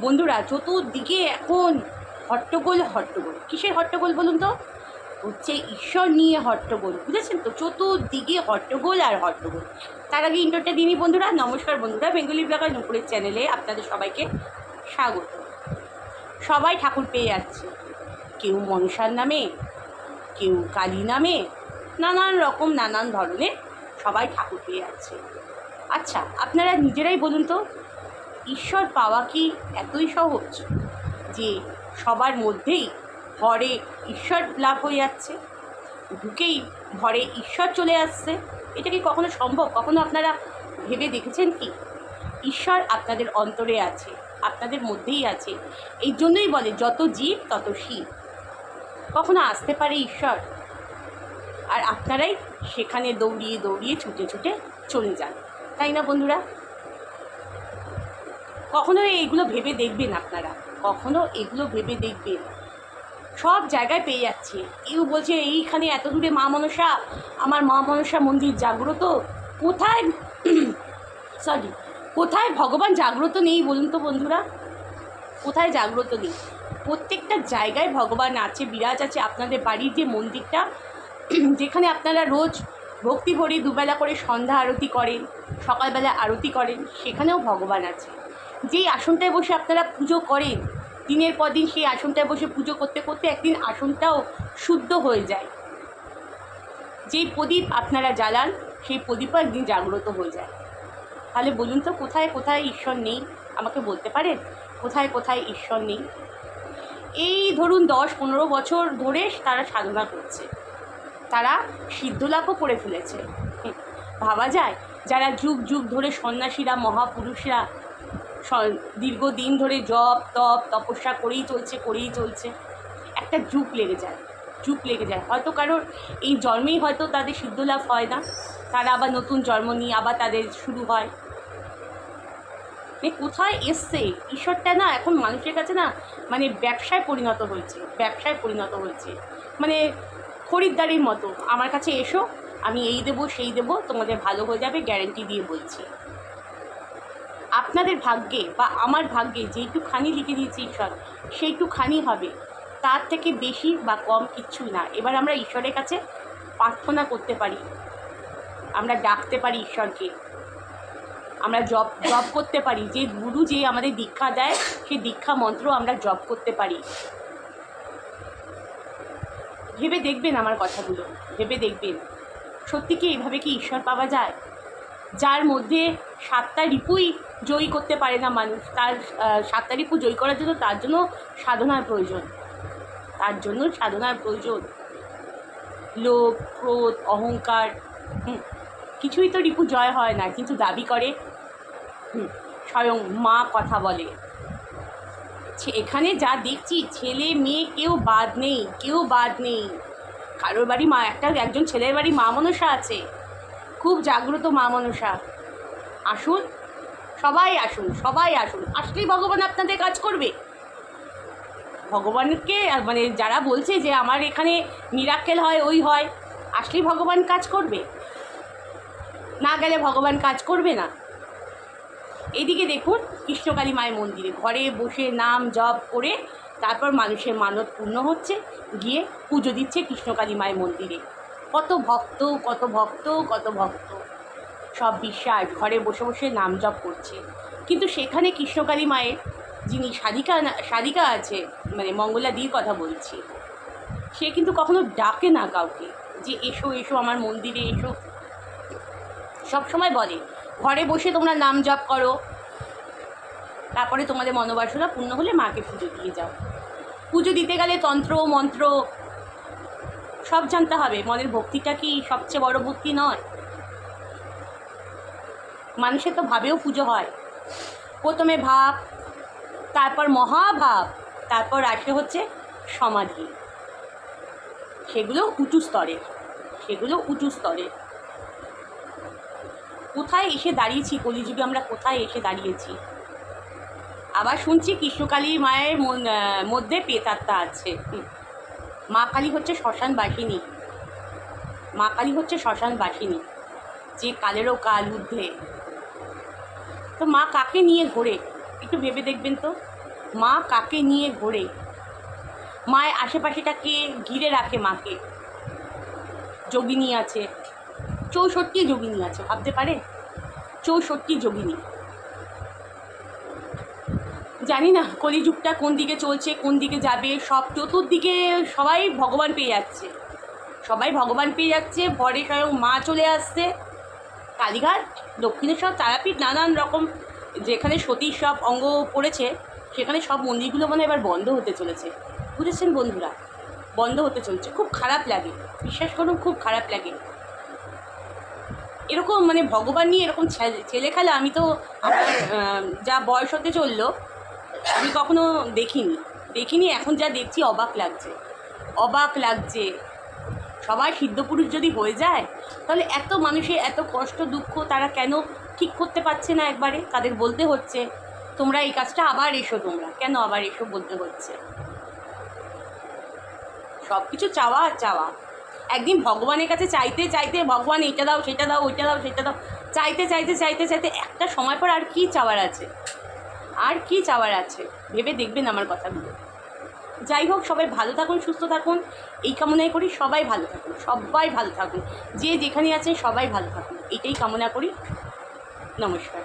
বন্ধুরা, চতুর্দিকে এখন হট্টগোল হট্টগোল। কিসের হট্টগোল বলুন তো? হচ্ছে ঈশ্বর নিয়ে হট্টগোল, বুঝেছেন তো? চতুর্দিকে হট্টগোল আর হট্টগোল। তার আগে ইন্টারটা দিনই বন্ধুরা। নমস্কার বন্ধুরা, বেঙ্গলি ব্লগার নুপুরের চ্যানেলে আপনাদের সবাইকে স্বাগত। সবাই ঠাকুর পেয়ে যাচ্ছে, কেউ মনসার নামে, কেউ কালী নামে, নানান রকম নানান ধরনের সবাই ঠাকুর পেয়ে যাচ্ছে। আচ্ছা, আপনারা নিজেরাই বলুন তো, ঈশ্বর পাওয়া কি এতই সহজ যে সবার মধ্যেই ঘরে ঈশ্বর লাভ হয়ে যাচ্ছে, ঢুকেই ঘরে ঈশ্বর চলে আসছে? এটা কি কখনো সম্ভব? কখনো আপনারা ভেবে দেখেছেন কি? ঈশ্বর আপনাদের অন্তরে আছে, আপনাদের মধ্যেই আছে। এই জন্যই বলে যত জীব তত শিব। কখনো আসতে পারে ঈশ্বর, আর আপনারাই সেখানে দৌড়িয়ে দৌড়িয়ে ছুটে ছুটে চলে যান, তাই না বন্ধুরা? কখনো এইগুলো ভেবে দেখবেন আপনারা, কখনো এগুলো ভেবে দেখবেন। সব জায়গায় পেয়ে যাচ্ছে। কেউ বলছে এইখানে এত দূরে মা মনসা, আমার মা মনসা মন্দির জাগ্রত। কোথায় কোথায় ভগবান জাগ্রত নেই বলুন তো বন্ধুরা? কোথায় জাগ্রত নেই? প্রত্যেকটা জায়গায় ভগবান আছে, বিরাজ আছে। আপনাদের বাড়ির যে মন্দিরটা, যেখানে আপনারা রোজ ভক্তি ভরে দুবেলা করে সন্ধ্যা আরতি করেন, সকালবেলা আরতি করেন, সেখানেও ভগবান আছে। যেই আসনটায় বসে আপনারা পুজো করেন, দিনের পর দিন সেই আসনটায় বসে পুজো করতে করতে একদিন আসনটাও শুদ্ধ হয়ে যায়। যেই প্রদীপ আপনারা জ্বালান, সেই প্রদীপও একদিন জাগ্রত হয়ে যায়। তাহলে বলুন তো, কোথায় কোথায় ঈশ্বর নেই? আমাকে বলতে পারেন কোথায় কোথায় ঈশ্বর নেই? এই ধরুন 10-15 বছর ধরে তারা সাধনা করছে, তারা সিদ্ধলাভও করে ফেলেছে। ভাবা যায়, যারা যুগ যুগ ধরে সন্ন্যাসীরা, মহাপুরুষরা দীর্ঘদিন ধরে জপ তপ তপস্যা করেই চলছে, একটা যুগ লেগে যায়। হয়তো কারোর এই জন্মেই হয়তো তাদের সিদ্ধলাভ হয় না, তারা আবার নতুন জন্ম নিয়ে আবার তাদের শুরু হয়। কোথায় এসছে ঈশ্বরটা? না, এখন মানুষের কাছে না মানে ব্যবসায় পরিণত হয়েছে। মানে খরিদ্দারির মতো। আমার কাছে এসো, আমি এই দেবো সেই দেবো, তোমাদের ভালো হয়ে যাবে, গ্যারেন্টি দিয়ে বলছি। আপনাদের ভাগ্যে বা আমার ভাগ্যে যেইটুখানি লিখে দিয়েছে ঈশ্বর, সেইটুখানি হবে, তার থেকে বেশি বা কম কিচ্ছুই না। এবার আমরা ঈশ্বরের কাছে প্রার্থনা করতে পারি, আমরা ডাকতে পারি ঈশ্বরকে, আমরা জপ করতে পারি। যে গুরু যে আমাদের দীক্ষা দেয়, সেই দীক্ষা মন্ত্র আমরা জপ করতে পারি। ভেবে দেখবেন আমার কথাগুলো, ভেবে দেখবেন সত্যি কি এইভাবে কি ঈশ্বর পাওয়া যায়? যার মধ্যে 7টা রিপুই জয়ী করতে পারে না মানুষ, তার 7টা রিপু জয়ী করার জন্য তার জন্য সাধনার প্রয়োজন। লোভ, ক্রোধ, অহংকার, কিছুই তো রিপু জয় হয় না, কিন্তু দাবি করে। স্বয়ং মা কথা বলে। এখানে যা দেখছি, ছেলে মেয়ে কেউ বাদ নেই। কারোর বাড়ি একজন ছেলের বাড়ি মা মনসা আছে, খুব জাগ্রত মা মনসা। আসুন, সবাই আসুন। আসলেই ভগবান আপনাদের কাজ করবে। ভগবানকে মানে যারা বলছে যে আমার এখানে মিরাক্কেল হয়, ওই হয়, আসলেই ভগবান কাজ করবে? না গেলে ভগবান কাজ করবে না। এদিকে দেখুন, কৃষ্ণকালী মায়ের মন্দিরে ঘরে বসে নাম জপ করে তারপর মানুষের মানত পূর্ণ হচ্ছে, গিয়ে পুজো দিচ্ছে কৃষ্ণকালী মায়ের মন্দিরে। কত ভক্ত, সব বিশ্বাস, ঘরে বসে বসে নাম জপ করছে। কিন্তু সেখানে কৃষ্ণকালী মায়ের যিনি সাধিকা আছে, মানে মঙ্গলাদির কথা বলছি, সে কিন্তু কখনো ডাকে না কাউকে যে এসো আমার মন্দিরে এসো। সবসময় বলে ঘরে বসে তোমরা নাম জপ করো, তারপরে তোমাদের মনোবাসনা পূর্ণ হলে মাকে পুজো দিয়ে যাও। পুজো দিতে গেলে তন্ত্র মন্ত্র সব জানতে হবে। মনের ভক্তিটা কি সবচেয়ে বড় ভক্তি নয়? মানুষের তো ভাবেও পুজো হয়। প্রথমে ভাব, তারপর মহাভাব, তারপর আসে হচ্ছে সমাধি। সেগুলো উঁচু স্তরের। কোথায় এসে দাঁড়িয়েছি কলিযুগে, আমরা কোথায় এসে দাঁড়িয়েছি? আবার শুনছি কৃষ্ণকালী মায়ের মধ্যে প্রেতাত্মা আছে। মা কালী হচ্ছে শ্মশানবাসিনী, যে কালেরও কাল ঊর্ধ্বে। তো মা কাকে নিয়ে ঘোরে? একটু ভেবে দেখবেন তো, মা কাকে নিয়ে ঘোরে, মায়ের আশেপাশেটাকে ঘিরে রাখে মাকে। যোগিনী আছে, 64 যোগিনী আছে, ভাবতে পারে? 64 যোগিনী। জানি না কলিযুগটা কোন দিকে চলছে, কোন দিকে যাবে। সব চতুর্দিকে সবাই ভগবান পেয়ে যাচ্ছে, সবাই ভগবান পেয়ে যাচ্ছে। ভরে স্বয়ং মা চলে আসছে। কালীঘাট, দক্ষিণেশ্বর, তারাপীঠ, নানান রকম যেখানে সতীর সব অঙ্গ পড়েছে সেখানে সব মন্দিরগুলো মানে এবার বন্ধ হতে চলেছে। বুঝেছেন বন্ধুরা? বন্ধ হতে চলছে। খুব খারাপ লাগে, বিশ্বাস করুন, খুব খারাপ লাগে। এরকম মানে ভগবান নিয়ে এরকম ছেলে খেলা আমি তো আমার যা বয়স হতে চললো আমি কখনো দেখিনি। এখন যা দেখছি অবাক লাগছে, অবাক লাগছে। সবাই সিদ্ধপুরুষ যদি হয়ে যায় তাহলে এত মানুষের এত কষ্ট দুঃখ তারা কেন ঠিক করতে পারছে না? একবারে তাদের বলতে হচ্ছে তোমরা এই কাজটা আবার এসো, তোমরা কেন আবার এসো বলতে হচ্ছে? সব কিছু চাওয়া আর চাওয়া। একদিন ভগবানের কাছে চাইতে চাইতে ভগবান এটা দাও সেটা দাও, ওইটা দাও সেটা দাও, চাইতে চাইতে চাইতে চাইতে একটা সময় পর আর কি চাওয়ার আছে? আর কি চাওয়ার আছে? ভেবে দেখবেন আমার কথাগুলো। যাই হোক, সবাই ভালো থাকুন, সুস্থ থাকুন, এই কামনাই করি। সবাই ভালো থাকুন, সবাই ভালো থাকুন, যে যেখানে আছেন সবাই ভালো থাকুন, এটাই কামনা করি। নমস্কার।